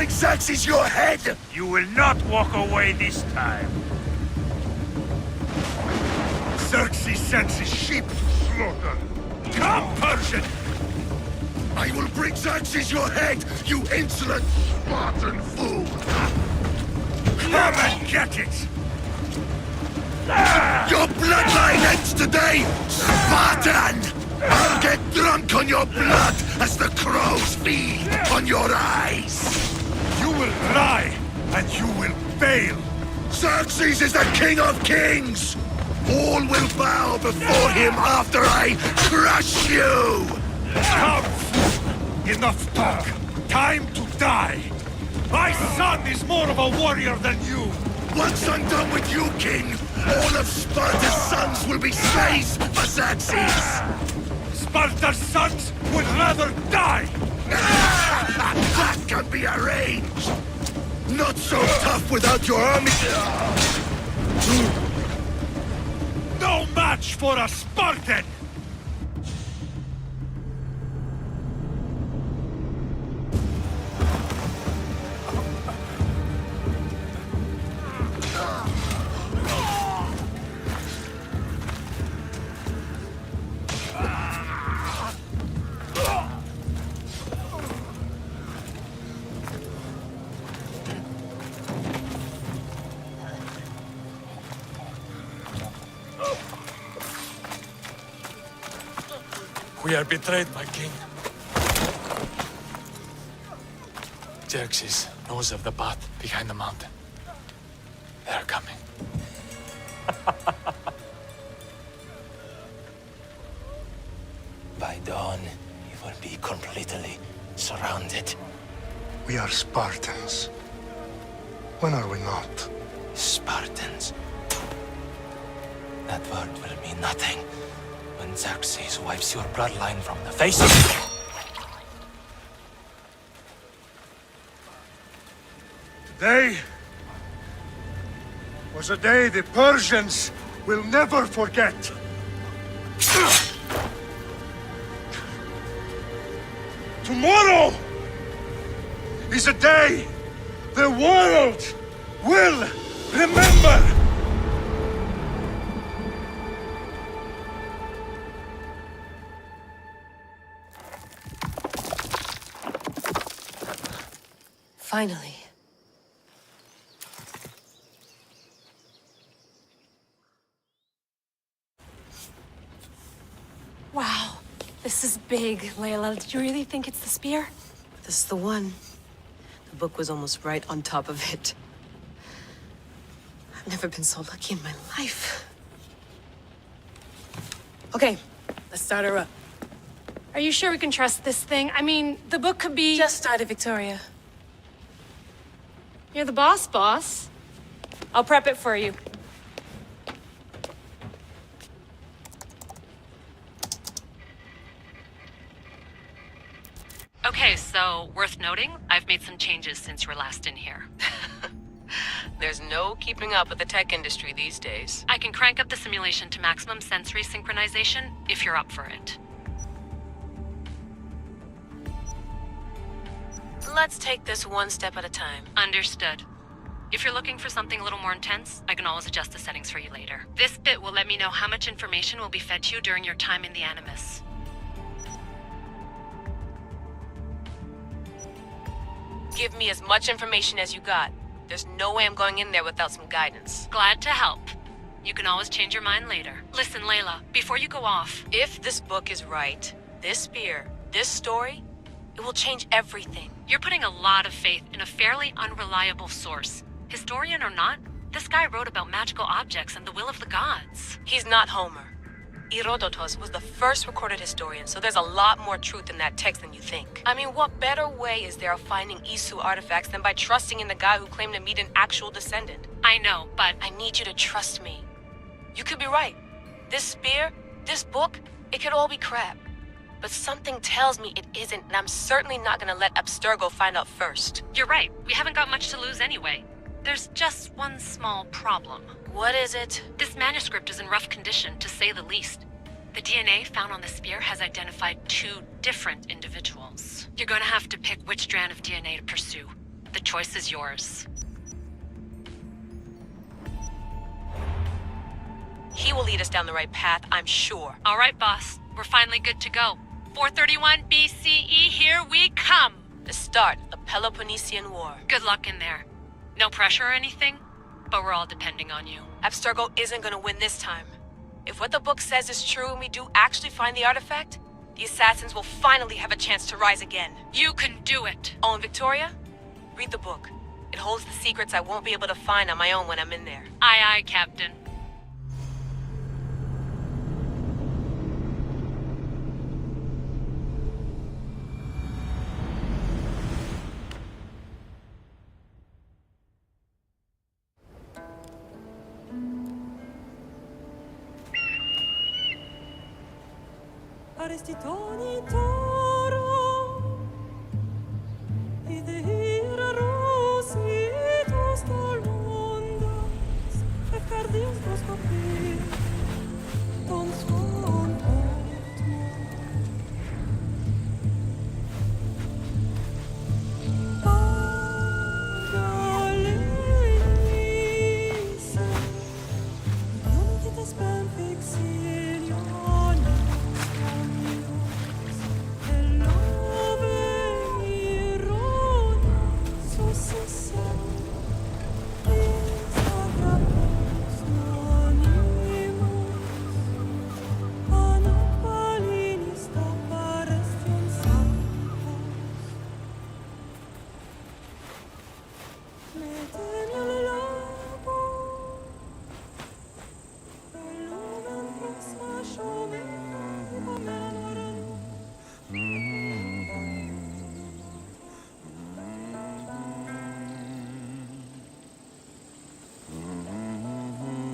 bring Xerxes your head! You will not walk away this time. Xerxes sends his sheep to slaughter. Come, Persian! I will bring Xerxes your head, you insolent Spartan fool! Come and get it! Your bloodline ends today, Spartan! I'll get drunk on your blood as the crows feed on your eyes! You will lie, and you will fail! Xerxes is the king of kings! All will bow before him after I crush you! Come, fool! Enough talk! Time to die! My son is more of a warrior than you! Once I'm done with you, king, all of Sparta's sons will be slaves for Xerxes! Sparta's sons would rather die! That can be arranged! Not so tough without your army! No match for a Spartan! We are betrayed, my king. Xerxes knows of the path behind the mountain. They are coming. By dawn, you will be completely surrounded. We are Spartans. When are we not? Spartans. That word will mean nothing when Xerxes wipes your bloodline from the face of it. Today was a day the Persians will never forget. Tomorrow is a day the world will remember. Finally. Wow, this is big, Layla. Did you really think it's the spear? This is the one. The book was almost right on top of it. I've never been so lucky in my life. Okay, let's start her up. Are you sure we can trust this thing? I mean, the book could be... Just started, Victoria. You're the boss. I'll prep it for you. Okay, so worth noting, I've made some changes since you were last in here. There's no keeping up with the tech industry these days. I can crank up the simulation to maximum sensory synchronization if you're up for it. Let's take this one step at a time. Understood. If you're looking for something a little more intense, I can always adjust the settings for you later. This bit will let me know how much information will be fed to you during your time in the Animus. Give me as much information as you got. There's no way I'm going in there without some guidance. Glad to help. You can always change your mind later. Listen, Layla, before you go off... If this book is right, this spear, this story, it will change everything. You're putting a lot of faith in a fairly unreliable source. Historian or not, this guy wrote about magical objects and the will of the gods. He's not Homer. Herodotus was the first recorded historian, so there's a lot more truth in that text than you think. I mean, what better way is there of finding Isu artifacts than by trusting in the guy who claimed to meet an actual descendant? I know, but... I need you to trust me. You could be right. This spear, this book, it could all be crap. But something tells me it isn't, and I'm certainly not gonna let Abstergo find out first. You're right. We haven't got much to lose anyway. There's just one small problem. What is it? This manuscript is in rough condition, to say the least. The DNA found on the spear has identified 2 different individuals. You're gonna have to pick which strand of DNA to pursue. The choice is yours. He will lead us down the right path, I'm sure. All right, boss. We're finally good to go. 431 BCE, here we come! The start of the Peloponnesian War. Good luck in there. No pressure or anything, but we're all depending on you. Abstergo isn't gonna win this time. If what the book says is true and we do actually find the artifact, the assassins will finally have a chance to rise again. You can do it! Oh, and Victoria? Read the book. It holds the secrets I won't be able to find on my own when I'm in there. Aye, aye, Captain. Arrestitoni toro Idehira rositos tolondas Efcardios proskopir Ton skon otmo Agalenisa Non kita spem fixilion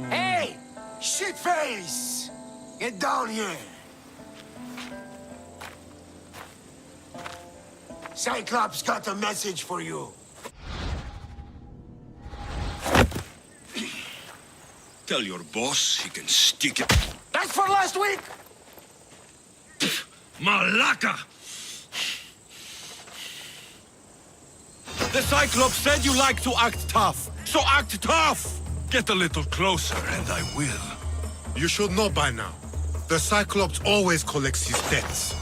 Hey! Shitface! Get down here! Cyclops got a message for you. Tell your boss he can stick it. That's for last week! Malaka! The Cyclops said you like to act tough, so act tough! Get a little closer and I will. You should know by now. The Cyclops always collects his debts.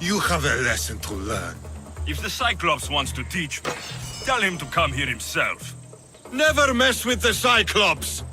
You have a lesson to learn. If the Cyclops wants to teach me, tell him to come here himself. Never mess with the Cyclops!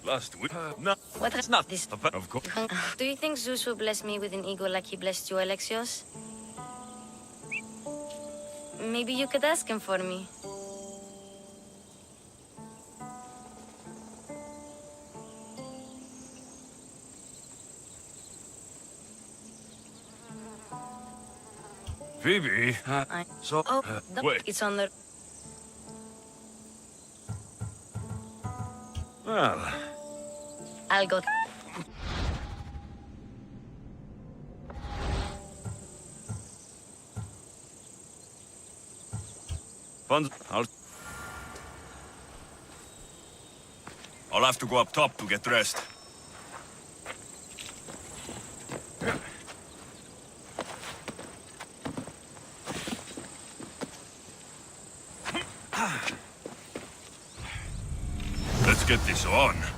Last week? No. What is not this? Of course. Do you think Zeus will bless me with an ego like he blessed you, Alexios? Maybe you could ask him for me. Phoebe? Wait. It's on the... Well... I'll go... I'll have to go up top to get dressed. Let's get this on.